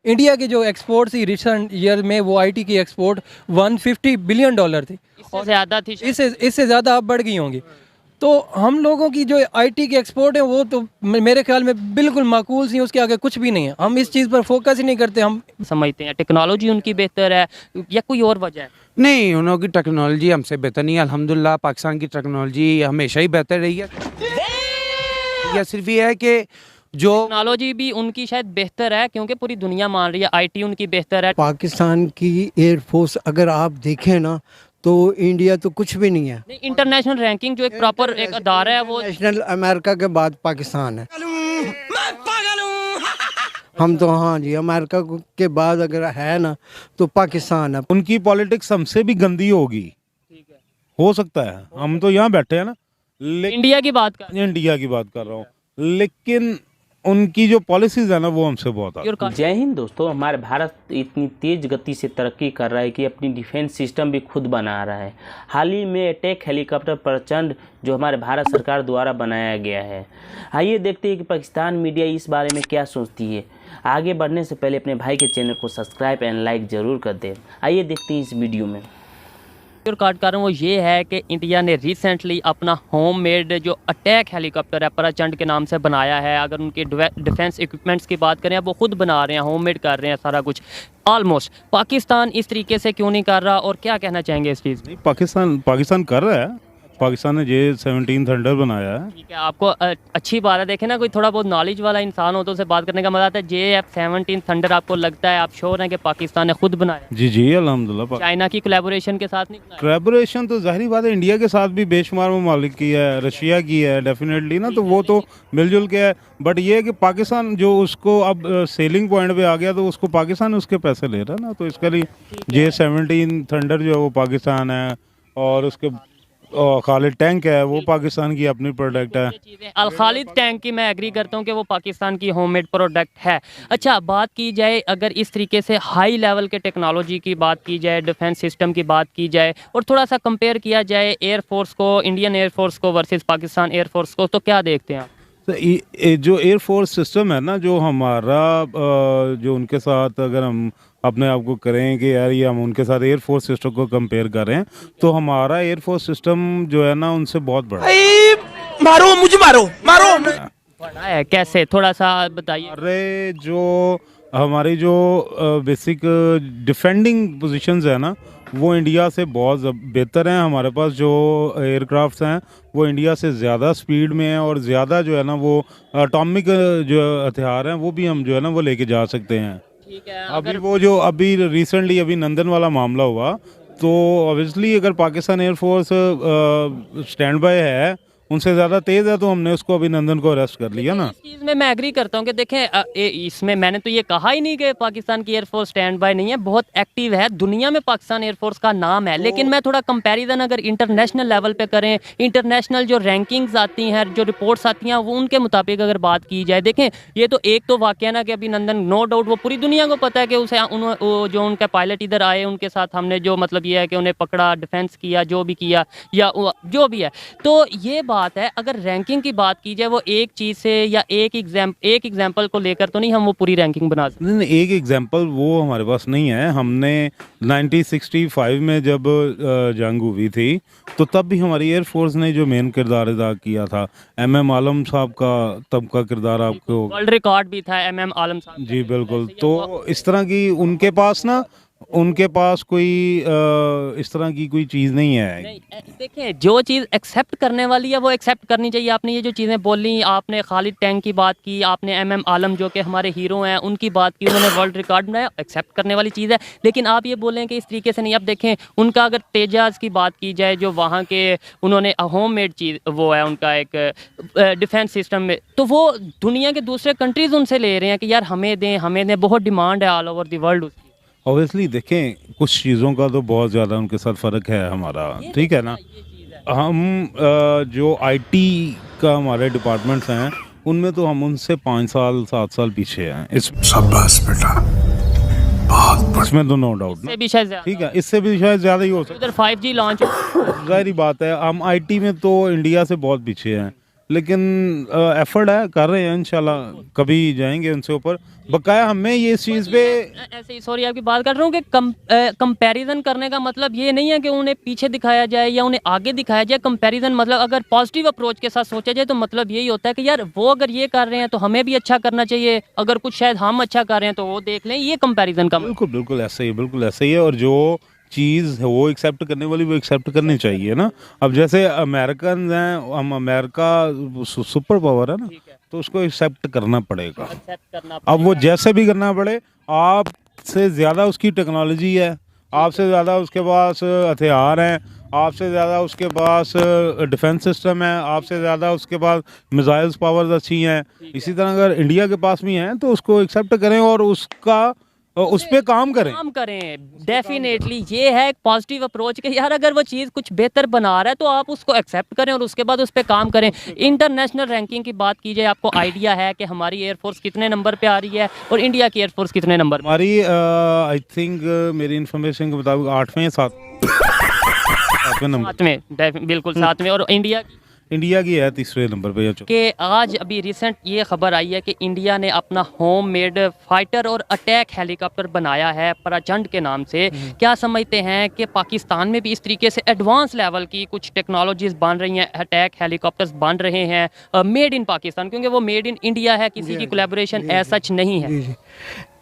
India के जो export थी रिसेंट ईयर में, वो आईटी की एक्सपोर्ट $150 बिलियन थी। इससे ज़्यादा थी शायद। इससे ज़्यादा अब बढ़ गई होंगी। तो हम लोगों की जो आईटी की एक्सपोर्ट है वो तो मेरे ख्याल में बिल्कुल माकूल सी, उसके आगे कुछ भी नहीं है। हम इस चीज़ पर फोकस ही नहीं करते। हम समझते हैं टेक्नोलॉजी उनकी बेहतर है या कोई और वजह है? नहीं, उन लोगों की टेक्नोलॉजी हमसे बेहतर नहीं है। अल्हम्दुलिल्लाह पाकिस्तान की टेक्नोलॉजी हमेशा ही बेहतर रही है। या सिर्फ ये है कि जो टेक्नोलॉजी भी उनकी शायद बेहतर है क्योंकि पूरी दुनिया मान रही है आईटी उनकी बेहतर है। पाकिस्तान की एयरफोर्स अगर आप देखें ना तो इंडिया तो कुछ भी नहीं है। नहीं, इंटरनेशनल रैंकिंग जो एक प्रॉपर एक अदारा है वो नेशनल अमेरिका के बाद पाकिस्तान है। हम तो हाँ जी, अमेरिका के बाद अगर है ना तो पाकिस्तान है। उनकी पॉलिटिक्स हमसे भी गंदी होगी, हो सकता है। हम तो यहाँ बैठे हैं ना, इंडिया की बात कर इंडिया की बात कर रहा हूँ, लेकिन उनकी जो पॉलिसीज है ना वो हमसे बहुत आगे। जय हिंद दोस्तों। हमारे भारत इतनी तेज गति से तरक्की कर रहा है कि अपनी डिफेंस सिस्टम भी खुद बना रहा है। हाल ही में अटैक हेलीकॉप्टर प्रचंड जो हमारे भारत सरकार द्वारा बनाया गया है। आइए देखते हैं कि पाकिस्तान मीडिया इस बारे में क्या सोचती है। आगे बढ़ने से पहले अपने भाई के चैनल को सब्सक्राइब एंड लाइक ज़रूर कर दें। आइए देखते हैं इस वीडियो में। काट कर रहा हूँ वो ये है कि इंडिया ने रिसेंटली अपना होम मेड जो अटैक हेलीकॉप्टर है प्रचंड के नाम से बनाया है। अगर उनके डिफेंस इक्विपमेंट्स की बात करें, वो खुद बना रहे हैं, होम मेड कर रहे हैं सारा कुछ ऑलमोस्ट। पाकिस्तान इस तरीके से क्यों नहीं कर रहा और क्या कहना चाहेंगे इस चीज़ में? पाकिस्तान कर रहा है। पाकिस्तान ने J-17 थंडर बनाया है। ठीक है, आपको अच्छी बात है। देखें ना, कोई थोड़ा बहुत नॉलेज वाला इंसान हो तो उसे बात करने का मजा आता है। J-17 थंडर आपको लगता है, आप श्योर हैं कि पाकिस्तान ने खुद बनाया? जी अल्हम्दुलिल्लाह। चाइना की कोलैबोरेशन के साथ नहीं बनाया? कोलैबोरेशन तो जाहिर बात है, इंडिया के साथ भी बेशुमार ममालिक की है, रशिया की है डेफिनेटली ना, तो वो तो मिलजुल के है। बट ये है कि पाकिस्तान जो उसको अब सेलिंग पॉइंट पे आ गया तो उसको पाकिस्तान उसके पैसे ले रहा है ना, तो इसके लिए J-17 थंडर जो है वो पाकिस्तान है, और उसके खालिद टैंक है वो पाकिस्तान की अपनी प्रोडक्ट है। अल खालिद टैंक की मैं एग्री करता हूँ कि वो पाकिस्तान की होममेड प्रोडक्ट है। अच्छा, बात की जाए अगर इस तरीके से हाई लेवल के टेक्नोलॉजी की बात की जाए, डिफेंस सिस्टम की बात की जाए और थोड़ा सा कंपेयर किया जाए एयरफोर्स को, इंडियन एयरफोर्स को वर्सेस पाकिस्तान एयरफोर्स को, तो क्या देखते हैं आप? तो जो एयरफोर्स सिस्टम है ना, जो हमारा जो उनके साथ अगर हम अपने आप को करें कि यार ये हम उनके साथ एयरफोर्स सिस्टम को कंपेयर करें, तो हमारा एयरफोर्स सिस्टम जो है ना उनसे बहुत बड़ा है। मारो मुझे, मारो बड़ा है कैसे, थोड़ा सा बताइए। अरे जो हमारी जो बेसिक डिफेंडिंग पोजीशंस है ना, वो इंडिया से बहुत बेहतर हैं। हमारे पास जो एयरक्राफ्ट्स हैं वो इंडिया से ज़्यादा स्पीड में है, और ज़्यादा जो है ना वो एटॉमिक जो हथियार हैं वो भी हम जो है ना वो लेके जा सकते हैं। ठीक है, अभी वो जो अभी रिसेंटली अभी नंदन वाला मामला हुआ, तो ऑब्वियसली अगर पाकिस्तान एयरफोर्स स्टैंड बाय है, उनसे ज़्यादा तेज़ है, तो हमने उसको अभिनंदन को अरेस्ट कर लिया ना। इस चीज़ में मैं एग्री करता हूँ कि देखें इसमें मैंने तो ये कहा ही नहीं कि पाकिस्तान की एयरफोर्स स्टैंड बाय नहीं है, बहुत एक्टिव है। दुनिया में पाकिस्तान एयरफोर्स का नाम है, लेकिन मैं थोड़ा कंपैरिजन अगर इंटरनेशनल लेवल पे करें, इंटरनेशनल जो रैंकिंग्स आती हैं, जो रिपोर्ट्स आती हैं, वो उनके मुताबिक अगर बात की जाए, देखें ये तो एक तो वाक़या ना कि अभिनंदन नो डाउट वो पूरी दुनिया को पता है कि उसे जो उनका पायलट इधर आए उनके साथ हमने जो मतलब ये है कि उन्हें पकड़ा, डिफेंस किया, जो भी किया या जो भी है, तो ये बात है। अगर रैंकिंग की बात की जाए, वो एक चीज़ से या एक एग्जाम्पल को लेकर तो नहीं हम वो पूरी रैंकिंग बना सकते। नहीं, एक एग्जांपल वो हमारे पास नहीं है। हमने 1965 में जब जंग हुई थी, तो तब भी हमारी एयरफोर्स ने जो मेन किरदार अदा किया था, MM आलम साहब का तब का किरदार आपको वर्ल्ड रिकॉर्ड भी था MM आलम साहब। जी बिल्कुल। तो इस तरह की उनके पास कोई इस तरह की कोई चीज़ नहीं है। नहीं, देखें जो चीज़ एक्सेप्ट करने वाली है वो एक्सेप्ट करनी चाहिए। आपने ये जो चीज़ें बोली, आपने खालिद टैंक की बात की, आपने MM आलम जो कि हमारे हीरो हैं उनकी बात की, उन्होंने वर्ल्ड रिकॉर्ड बनाया, एक्सेप्ट करने वाली चीज़ है। लेकिन आप ये बोलें कि इस तरीके से नहीं। अब देखें उनका अगर तेजाज की बात की जाए, जो वहाँ के उन्होंने होम मेड चीज़ वो है उनका एक डिफेंस सिस्टम में, तो वो दुनिया के दूसरे कंट्रीज़ उनसे ले रहे हैं कि यार हमें दें, बहुत डिमांड है all over the world. Obviously देखें कुछ चीज़ों का तो बहुत ज़्यादा उनके साथ फ़र्क है हमारा, ठीक है ना। हम जो IT का हमारे डिपार्टमेंट्स हैं उनमें तो हम उनसे 5 साल 7 साल पीछे हैं। शाबाश बेटा, बहुत इसमें तो नो डाउट ना, भी शायद ठीक है, इससे भी शायद ज़्यादा ही हो सकता उधर 5G लॉन्च है। जाहिर बात है हम IT में तो इंडिया से बहुत पीछे हैं, लेकिन एफर्ट है, कर रहे हैं, इंशाल्लाह कभी जाएंगे उनसे ऊपर। बकाया हमें ये इस चीज़ पे ऐसे ही, सॉरी आपकी बात कर रहा हूँ कि कंपैरिजन करने का मतलब ये नहीं है कि उन्हें पीछे दिखाया जाए या उन्हें आगे दिखाया जाए। कंपैरिजन मतलब अगर पॉजिटिव अप्रोच के साथ सोचा जाए तो मतलब यही होता है कि यार वो अगर ये कर रहे हैं तो हमें भी अच्छा करना चाहिए, अगर कुछ शायद हम अच्छा कर रहे हैं तो वो देख लें, ये कंपैरिजन का मतलब। बिल्कुल बिल्कुल ऐसा ही है, बिल्कुल ऐसा ही है। और जो चीज़ है वो एक्सेप्ट करने वाली वो एक्सेप्ट करनी चाहिए ना। अब जैसे अमेरिकन हैं, हम अमेरिका सुपर पावर है ना, तो उसको एक्सेप्ट करना पड़ेगा। एक्सेप्ट करना अब वो जैसे भी करना पड़े, आपसे ज़्यादा उसकी टेक्नोलॉजी है, आपसे ज़्यादा उसके पास हथियार हैं, आपसे ज़्यादा उसके पास डिफेंस सिस्टम है, आपसे ज़्यादा उसके पास मिसाइल्स पावर्स अच्छी हैं। इसी तरह अगर इंडिया के पास भी हैं तो उसको एक्सेप्ट करें और उसका उस पे काम करें। डेफिनेटली ये है एक पॉजिटिव अप्रोच कि यार अगर वो चीज़ कुछ बेहतर बना रहा है तो आप उसको एक्सेप्ट करें और उसके बाद उस पर काम करें। इंटरनेशनल रैंकिंग की बात की जाए, आपको आइडिया है कि हमारी एयरफोर्स कितने नंबर पे आ रही है और इंडिया की एयरफोर्स कितने नंबर पे? हमारी आई थिंक मेरी इन्फॉर्मेशन के मुताबिक 8वें या 7वें नंबर। 7वें, बिल्कुल 7वें। और इंडिया की है 3रे नंबर पे या कि आज अभी रिसेंट ये खबर आई है कि इंडिया ने अपना होम मेड फाइटर और अटैक हेलीकॉप्टर बनाया है प्रचंड के नाम से। क्या समझते हैं कि पाकिस्तान में भी इस तरीके से एडवांस लेवल की कुछ टेक्नोलॉजीज बन रही हैं, अटैक हेलीकॉप्टर्स बन रहे हैं मेड इन पाकिस्तान, क्योंकि वो मेड इन इंडिया है, किसी की कोलैबोरेशन एज सच नहीं है। जी जी।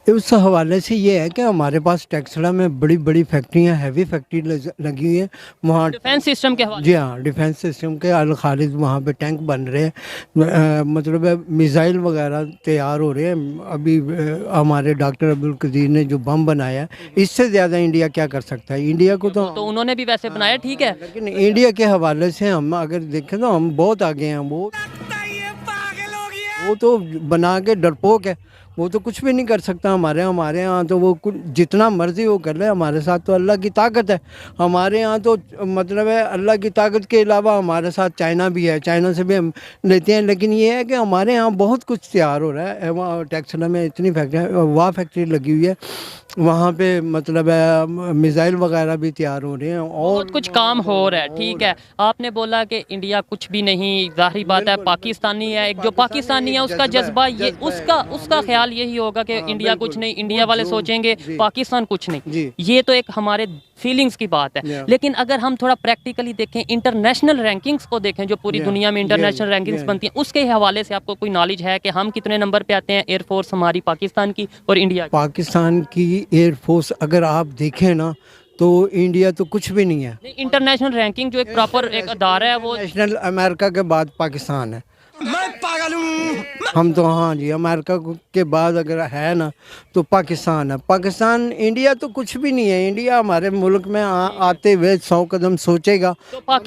उस हवाले से ये है कि हमारे पास टेक्सला में बड़ी बड़ी फैक्ट्रियाँ, हैवी फैक्ट्री लगी हुई हैं वहाँ। डिफेंस सिस्टम के हवाले, जी हाँ, डिफेंस सिस्टम के अल खालिद वहाँ पे टैंक बन रहे हैं, मतलब है मिसाइल वगैरह तैयार हो रहे हैं। अभी हमारे डॉक्टर अब्दुल कदीर ने जो बम बनाया है, इससे ज़्यादा इंडिया क्या कर सकता है? इंडिया को तो उन्होंने भी वैसे बनाया, ठीक है, लेकिन इंडिया के हवाले से हम अगर देखें तो हम बहुत आगे हैं। वो तो बना के डरपोक है, वो तो कुछ भी नहीं कर सकता हमारे यहाँ तो वो कुछ जितना मर्जी वो कर ले। हमारे साथ तो अल्लाह की ताकत है, हमारे यहाँ तो मतलब है अल्लाह की ताकत के अलावा हमारे साथ चाइना भी है, चाइना से भी हम लेते हैं। लेकिन ये है कि हमारे यहाँ बहुत कुछ तैयार हो रहा है। वहाँ टेक्सला में इतनी फैक्ट्री लगी हुई है, वहाँ पे मतलब है मिसाइल वगैरह भी तैयार हो रहे हैं और बहुत कुछ काम हो रहा है, ठीक है। आपने बोला कि इंडिया कुछ भी नहीं, जाहिर बात है पाकिस्तानी है, एक जो पाकिस्तानी है उसका जज्बा ये उसका ख्याल यही होगा कि इंडिया कुछ नहीं, इंडिया वाले सोचेंगे पाकिस्तान कुछ नहीं। ये तो एक हमारे फीलिंग्स की बात है। लेकिन अगर हम थोड़ा प्रैक्टिकली देखें, इंटरनेशनल रैंकिंग्स को देखें, जो पूरी दुनिया में इंटरनेशनल रैंकिंग्स बनती हैं, उसके हवाले से आपको कोई नॉलेज है कि हम कितने नंबर पे आते हैं एयरफोर्स हमारी पाकिस्तान की और इंडिया की? पाकिस्तान की एयरफोर्स अगर आप देखें ना तो इंडिया तो कुछ भी नहीं है। इंटरनेशनल रैंकिंग जो एक प्रॉपर एक अदारा है वो नेशनल अमेरिका के बाद पाकिस्तान है। मैं पागल हूँ हम तो, हाँ जी, अमेरिका के बाद अगर है ना तो पाकिस्तान है। पाकिस्तान, इंडिया तो कुछ भी नहीं है। इंडिया हमारे मुल्क में आते हुए 100 कदम सोचेगा तो आप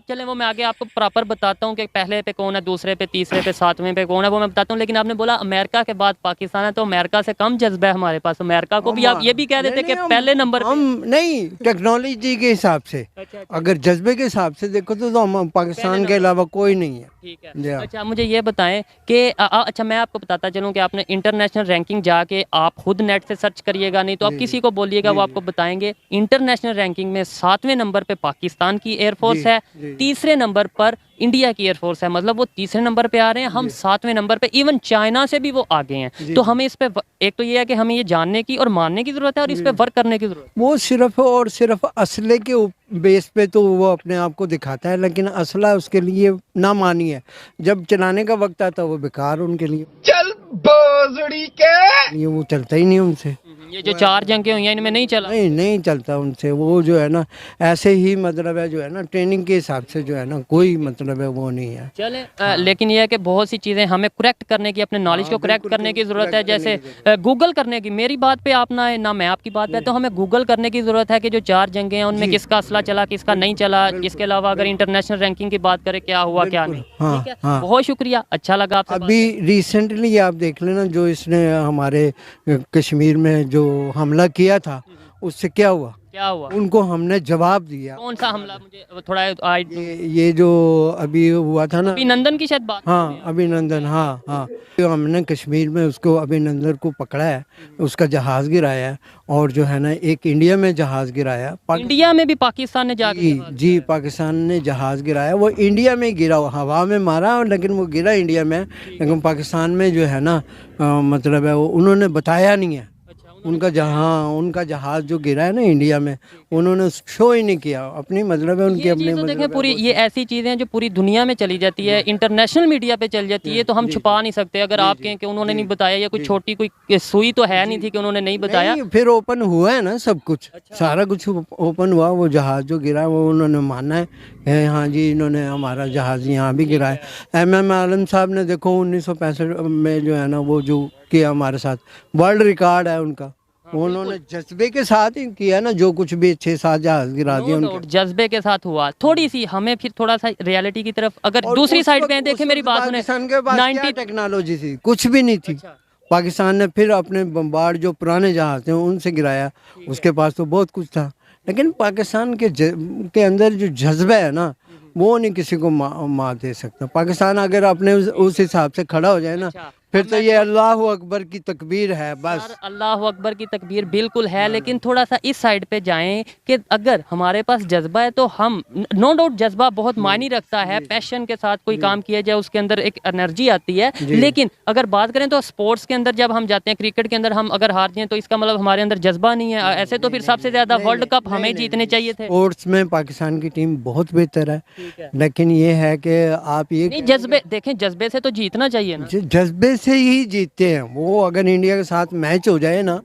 चले वो मैं आगे आपको प्रॉपर बताता हूँ कि पहले पे कौन है, दूसरे पे, तीसरे पे, 7वें पे कौन है, वो मैं बताता हूँ। लेकिन आपने बोला अमेरिका के बाद पाकिस्तान है, तो अमेरिका से कम जज्बा है हमारे पास। अमेरिका को भी आप ये भी कह देते कि पहले नंबर हम नहीं, टेक्नोलॉजी के हिसाब से अगर जज्बे के हिसाब से देखो तो हम पाकिस्तान के अलावा कोई नहीं है। ठीक है। अच्छा मुझे ये बताएं कि अच्छा मैं आपको बताता चलूं कि आपने इंटरनेशनल रैंकिंग जाके आप खुद नेट से सर्च करिएगा, नहीं तो आप किसी को बोलिएगा, वो आपको बताएंगे। इंटरनेशनल रैंकिंग में 7वें नंबर पे पाकिस्तान की एयरफोर्स है, तीसरे नंबर पर इंडिया की एयरफोर्स है। मतलब वो तीसरे नंबर पे आ रहे हैं, हम 7वें नंबर पे, इवन चाइना से भी वो आगे हैं। तो हमें इस पे एक तो ये है कि हमें ये जानने की और मानने की जरूरत है और इस पे वर्क करने की जरूरत है। वो सिर्फ और सिर्फ असले के बेस पे तो वो अपने आप को दिखाता है, लेकिन असला उसके लिए ना मानी है। जब चलाने का वक्त आता है वो बेकार उनके लिए। चल बोजड़ी के ये वो चलता ही नहीं उनसे। ये जो 4 जंगें हुई हैं इनमें नहीं चला, नहीं चलता उनसे। वो जो है ना ऐसे ही मतलब है जो है ना ट्रेनिंग के हिसाब से जो है ना कोई मतलब है वो नहीं है। चले लेकिन ये है कि बहुत सी चीज़ें हमें करेक्ट करने की, अपने नॉलेज को करेक्ट करने की ज़रूरत है। जैसे गूगल करने की, मेरी बात पे आप ना मैं आपकी बात पे, तो हमें गूगल करने की ज़रूरत है कि जो 4 जंगें हैं उनमें किसका असला चला, किसका नहीं चला। इसके अलावा अगर इंटरनेशनल रैंकिंग की बात करें, क्या हुआ क्या नहीं। ठीक है, बहुत शुक्रिया, अच्छा लगा आपसे। अभी रिसेंटली आप देख लेना जो इसने हमारे कश्मीर में जो हमला किया था, उससे क्या हुआ। क्या हुआ? उनको हमने जवाब दिया। कौन सा हमला? मुझे थोड़ा ये जो अभी हुआ था ना, अभिनंदन की शायद बात। हाँ अभिनंदन, हाँ हाँ, तो हमने कश्मीर में उसको अभिनंदन को पकड़ा है, उसका जहाज़ गिराया है, और जो है ना एक इंडिया में जहाज़ गिराया। इंडिया में भी पाकिस्तान ने जी जी, पाकिस्तान ने जहाज़ गिराया, वो इंडिया में गिरा, हवा में मारा, लेकिन वो गिरा इंडिया में, लेकिन पाकिस्तान में जो है ना मतलब है वो उन्होंने बताया नहीं है। उनका जहाज़ जो गिरा है ना इंडिया में, उन्होंने शो ही नहीं किया अपनी, मतलब है उनकी अपनी, तो देखें पूरी ये ऐसी चीज़ें हैं जो पूरी दुनिया में चली जाती है, इंटरनेशनल मीडिया पे चल जाती है, तो हम छुपा नहीं सकते। अगर आप कहें कि उन्होंने नहीं बताया, या कोई छोटी कोई सुई तो है नहीं थी कि उन्होंने नहीं बताया। फिर ओपन हुआ है ना सब कुछ, सारा कुछ ओपन हुआ। वो जहाज़ जो गिरा वो उन्होंने माना है, हाँ जी इन्होंने हमारा जहाज़ यहाँ भी गिरा है। MM आलम साहब ने देखो 1965 में जो है ना वो जो किया हमारे साथ, वर्ल्ड रिकॉर्ड है उनका। उन्होंने जज्बे के साथ ही किया ना, जो कुछ भी 6-7 जहाज गिरा दिए उनके जज्बे के साथ हुआ। थोड़ी सी हमें फिर थोड़ा सा रियलिटी की तरफ, अगर दूसरी साइड पे देखें, मेरी बात सुने, पाकिस्तान के पास क्या टेक्नोलॉजी थी? कुछ भी नहीं थी। पाकिस्तान ने फिर अपने बम्बार्ड जो पुराने जहाज थे उनसे गिराया, उसके पास तो बहुत कुछ था, लेकिन पाकिस्तान के अंदर जो जज्बा है ना वो नहीं किसी को मार दे सकता। पाकिस्तान अगर अपने उस हिसाब से खड़ा हो जाए ना, फिर तो ये अल्लाह अकबर की तकबीर है बस। अल्लाह अकबर की तकबीर बिल्कुल है, लेकिन थोड़ा सा इस साइड पे जाएं कि अगर हमारे पास जज्बा है तो हम, नो डाउट जज्बा बहुत मायने रखता है, पैशन के साथ कोई काम किया जाए उसके अंदर एक एनर्जी आती है। लेकिन अगर बात करें तो स्पोर्ट्स के अंदर जब हम जाते हैं, क्रिकेट के अंदर हम अगर हार जाएं तो इसका मतलब हमारे अंदर जज्बा नहीं है। ऐसे तो फिर सबसे ज्यादा वर्ल्ड कप हमें जीतने चाहिए थे। स्पोर्ट्स में पाकिस्तान की टीम बहुत बेहतर है, लेकिन ये है कि आप ये जज्बे देखें, जज्बे से तो जीतना चाहिए ना, जज्बे से ही जीतते हैं वो। अगर इंडिया के साथ मैच हो जाए ना,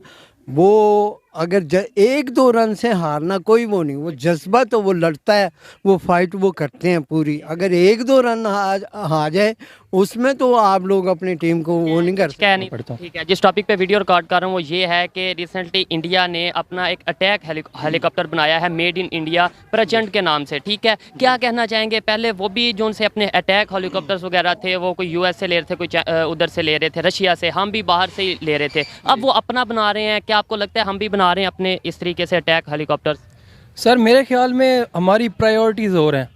वो अगर 1-2 रन से हारना कोई वो नहीं, वो जज्बा तो वो लड़ता है, वो फाइट वो करते हैं पूरी। अगर 1-2 रन हार जाए उसमें तो आप लोग अपनी टीम को वो नहीं कर सकते। ठीक है, जिस टॉपिक पे वीडियो रिकॉर्ड कर रहा हूँ वो ये है कि रिसेंटली इंडिया ने अपना एक अटैक हेलीकॉप्टर बनाया है, मेड इन इंडिया प्रचंड के नाम से। ठीक है, क्या कहना चाहेंगे? पहले वो भी जो उनसे अपने अटैक हेलीकॉप्टर्स वगैरह थे वो कोई US से ले रहे थे, कोई उधर से ले रहे थे, रशिया से, हम भी बाहर से ही ले रहे थे। अब वो अपना बना रहे हैं, क्या आपको लगता है हम भी बना रहे हैं अपने इस तरीके से अटैक हेलीकॉप्टर्स? सर मेरे ख्याल में हमारी प्रायोरिटीज़ और हैं,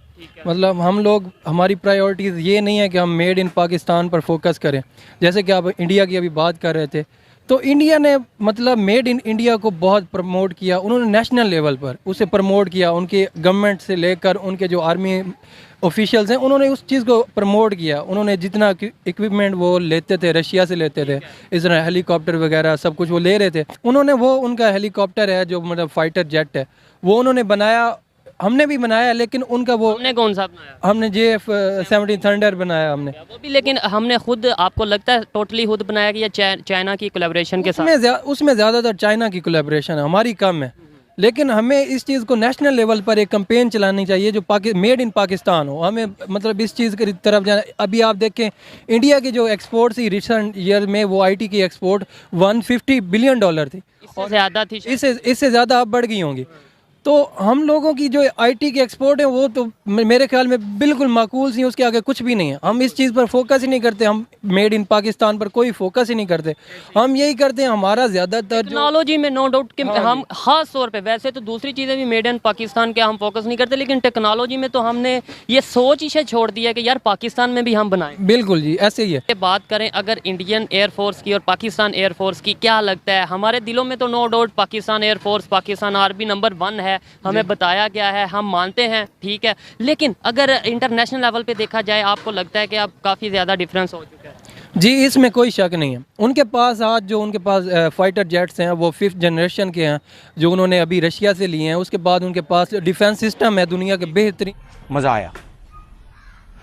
मतलब हम लोग, हमारी प्रायोरिटीज़ ये नहीं है कि हम मेड इन पाकिस्तान पर फोकस करें। जैसे कि आप इंडिया की अभी बात कर रहे थे, तो इंडिया ने मतलब मेड इन इंडिया को बहुत प्रमोट किया, उन्होंने नेशनल लेवल पर उसे प्रमोट किया। उनके गवर्नमेंट से लेकर उनके जो आर्मी ऑफिशियल्स हैं उन्होंने उस चीज़ को प्रमोट किया। उन्होंने जितना इक्विपमेंट वो लेते थे, रशिया से लेते थे, इस तरह हेलीकॉप्टर वगैरह सब कुछ वो ले रहे थे। उन्होंने वो उनका हेलीकॉप्टर है जो मतलब फाइटर जेट है वो उन्होंने बनाया, हमने भी बनाया, लेकिन उनका वो हमने कौन सा बनाया? हमने JF-17 थंडर बनाया हमने वो भी, लेकिन हमने खुद, आपको लगता है टोटली खुद बनाया कि या चाइना की कोलैबोरेशन के साथ? उसमें ज़्यादातर चाइना की कोलैबोरेशन है, हमारी कम है। लेकिन हमें इस चीज़ को नेशनल लेवल पर एक कैंपेन चलानी चाहिए जो मेड इन पाकिस्तान हो। हमें मतलब इस चीज़ की तरफ जाना। अभी आप देखें इंडिया की जो एक्सपोर्ट थी रिसेंट ईयर में, वो IT की एक्सपोर्ट $150 बिलियन थी, इससे ज़्यादा थी, इससे ज़्यादा अब बढ़ गई होंगी। तो हम लोगों की जो IT की एक्सपोर्ट है वो तो मेरे ख्याल में बिल्कुल माकूल सी, उसके आगे कुछ भी नहीं है। हम इस चीज़ पर फोकस ही नहीं करते, हम मेड इन पाकिस्तान पर कोई फोकस ही नहीं करते। हम यही करते हैं, हमारा ज़्यादातर टेक्नोलॉजी में नो डाउट कि हम खास तौर पे, वैसे तो दूसरी चीज़ें भी मेड इन पाकिस्तान के हम फोकस नहीं करते, लेकिन टेक्नोलॉजी में तो हमने ये सोच ही छोड़ दिया कि यार पाकिस्तान में भी हम बनाएं। बिल्कुल जी, ऐसे ही है। बात करें अगर इंडियन एयरफोर्स की और पाकिस्तान एयरफोर्स की, क्या लगता है? हमारे दिलों में तो no doubt Pakistan air force, Pakistan army number 1 है, हमें बताया गया है, हम मानते हैं, ठीक है। लेकिन अगर इंटरनेशनल लेवल पे देखा जाए, आपको लगता है कि अब काफ़ी ज़्यादा डिफरेंस हो चुका है? जी, इसमें कोई शक नहीं है। उनके पास आज जो उनके पास फाइटर जेट्स हैं वो 5th जनरेशन के हैं, जो उन्होंने अभी रशिया से लिए हैं। उसके बाद उनके पास डिफेंस सिस्टम है दुनिया के बेहतरीन, मज़ा आया,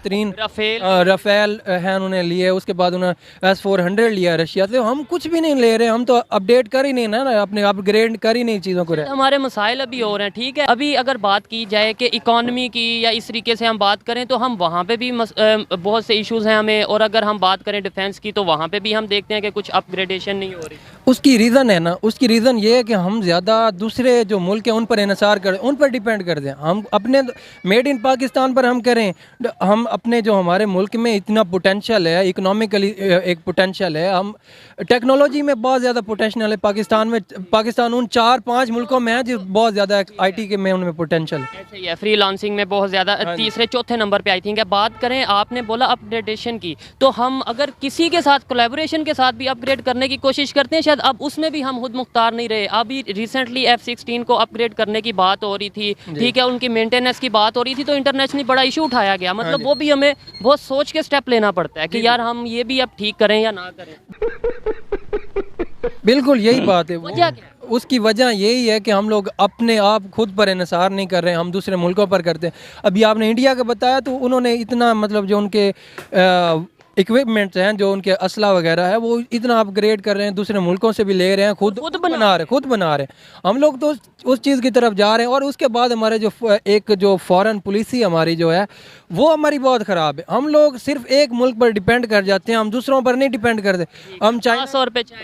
राफेल है उन्होंने लिए। उसके बाद उन्होंने S-400 लिया रशिया से। हम कुछ भी नहीं ले रहे, हम तो अपडेट कर ही नहीं ना, अपने अपग्रेड कर ही नहीं चीज़ों को। हमारे मसाइल अभी और हैं, ठीक है। अभी अगर बात की जाए कि इकॉनमी की या इस तरीके से हम बात करें तो हम वहाँ पे भी बहुत से इश्यूज़ हैं हमें, और अगर हम बात करें डिफेंस की तो वहाँ पे भी हम देखते हैं कि कुछ अपग्रेडेशन नहीं हो रही। उसकी रीज़न है ना, उसकी रीज़न ये है कि हम ज़्यादा दूसरे जो मुल्क हैं उन पर इन्हिसार करें, उन पर डिपेंड कर दें। हम अपने मेड इन पाकिस्तान पर हम करें, हम अपने जो हमारे मुल्क में इतना पोटेंशियल है, इकोनॉमिकली एक पोटेंशियल है, हम टेक्नोलॉजी में बहुत ज़्यादा पोटेंशियल है। पाकिस्तान उन 4-5 मुल्कों में है जो बहुत ज़्यादा आईटी के में उनमें पोटेंशियल है। ऐसे ही है, फ्रीलांसिंग में बहुत ज़्यादा तीसरे चौथे नंबर पे आई थिंक है। बात करें, आपने बोला अपग्रेडेशन की, तो हम अगर किसी के साथ कोलैबोरेशन के साथ भी अपग्रेड करने की कोशिश करते हैं, शायद अब उसमें भी हम खुद मुख्तार नहीं रहे। अभी रिसेंटली F-16 को अपग्रेड करने की बात हो रही थी, ठीक है, उनकी मेंटेनेंस की बात हो रही थी, तो इंटरनेशनली बड़ा इशू उठाया गया। मतलब वो भी हमें बहुत सोच के स्टेप लेना पड़ता है कि यार हम ये भी अब ठीक करें या ना करें। बिल्कुल यही बात है। वजह क्या है? उसकी वजह यही है कि हम लोग अपने आप खुद पर इन्हिसार नहीं कर रहे हैं, हम दूसरे मुल्कों पर करते हैं। अभी आपने इंडिया का बताया, तो उन्होंने इतना मतलब जो उनके इक्विपमेंट्स हैं, जो उनके असला वगैरह है, वो इतना अपग्रेड कर रहे हैं, दूसरे मुल्कों से भी ले रहे हैं, खुद बना रहे हैं। हम लोग तो उस चीज़ की तरफ जा रहे हैं। और उसके बाद हमारे जो फॉरेन पॉलिसी हमारी जो है वो हमारी बहुत ख़राब है। हम लोग सिर्फ एक मुल्क पर डिपेंड कर जाते हैं, हम दूसरों पर नहीं डिपेंड करते। हम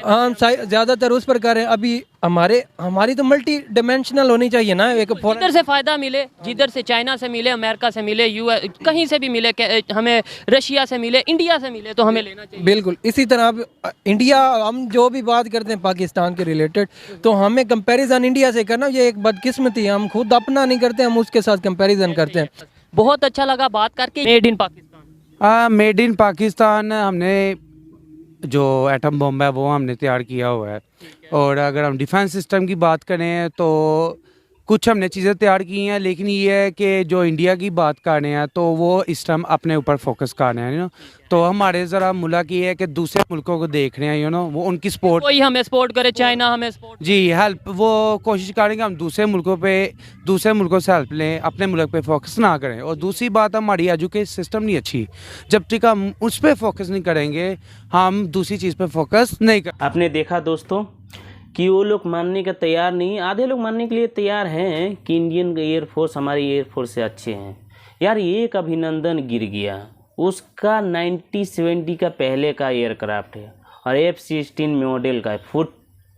हम ज़्यादातर उस पर कर रहे हैं। अभी हमारी तो मल्टी डिमेंशनल होनी चाहिए ना। एक जिधर से फ़ायदा मिले, जिधर से चाइना से मिले, अमेरिका से मिले, US कहीं से भी मिले, हमें रशिया से मिले, इंडिया से मिले, तो हमें लेना चाहिए। बिल्कुल इसी तरह अब इंडिया, हम जो भी बात करते हैं पाकिस्तान के रिलेटेड, तो हमें कंपैरिजन इंडिया से करना ये एक बदकिस्मती है। हम खुद अपना नहीं करते, हम उसके साथ कंपैरिजन करते हैं। बहुत अच्छा लगा बात करके। Made in Pakistan, made in Pakistan, हमने जो एटम बम है वो हमने तैयार किया हुआ है। और अगर हम डिफेंस सिस्टम की बात करें तो कुछ हमने चीज़ें तैयार की हैं, लेकिन ये है कि जो इंडिया की बात कर रहे हैं तो वो इस टाइम अपने ऊपर फोकस कर रहे हैं, यू नो। तो हमारे ज़रा मुल्क ये है कि दूसरे मुल्कों को देख रहे हैं, यू नो, वो उनकी सपोर्ट, कोई हमें सपोर्ट करे, चाइना हमें सपोर्ट, जी हेल्प, वो कोशिश करेंगे हम दूसरे मुल्कों से हेल्प लें, अपने मुल्क पे फोकस ना करें। और दूसरी बात, हमारी एजुकेशन सिस्टम नहीं अच्छी, जब तक हम उस पर फोकस नहीं करेंगे, हम दूसरी चीज़ पे फोकस नहीं कर। आपने देखा दोस्तों कि वो लोग मानने का तैयार नहीं, आधे लोग मानने के लिए तैयार हैं कि इंडियन एयरफोर्स हमारी एयरफोर्स से अच्छे हैं। यार एक अभिनंदन गिर गया, उसका 1970 का पहले का एयरक्राफ्ट है और F-16 मॉडल का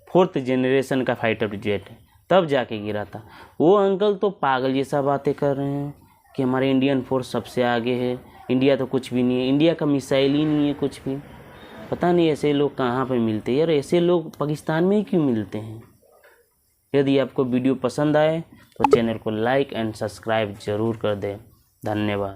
फोर्थ जनरेशन का फाइटर जेट है, तब जाके गिरा था। वो अंकल तो पागल जैसा बातें कर रहे हैं कि हमारे इंडियन फोर्स सबसे आगे है, इंडिया तो कुछ भी नहीं है, इंडिया का मिसाइल ही नहीं है कुछ भी। पता नहीं ऐसे लोग कहाँ पे मिलते हैं यार, ऐसे लोग पाकिस्तान में ही क्यों मिलते हैं। यदि आपको वीडियो पसंद आए तो चैनल को लाइक एंड सब्सक्राइब ज़रूर कर दें। धन्यवाद।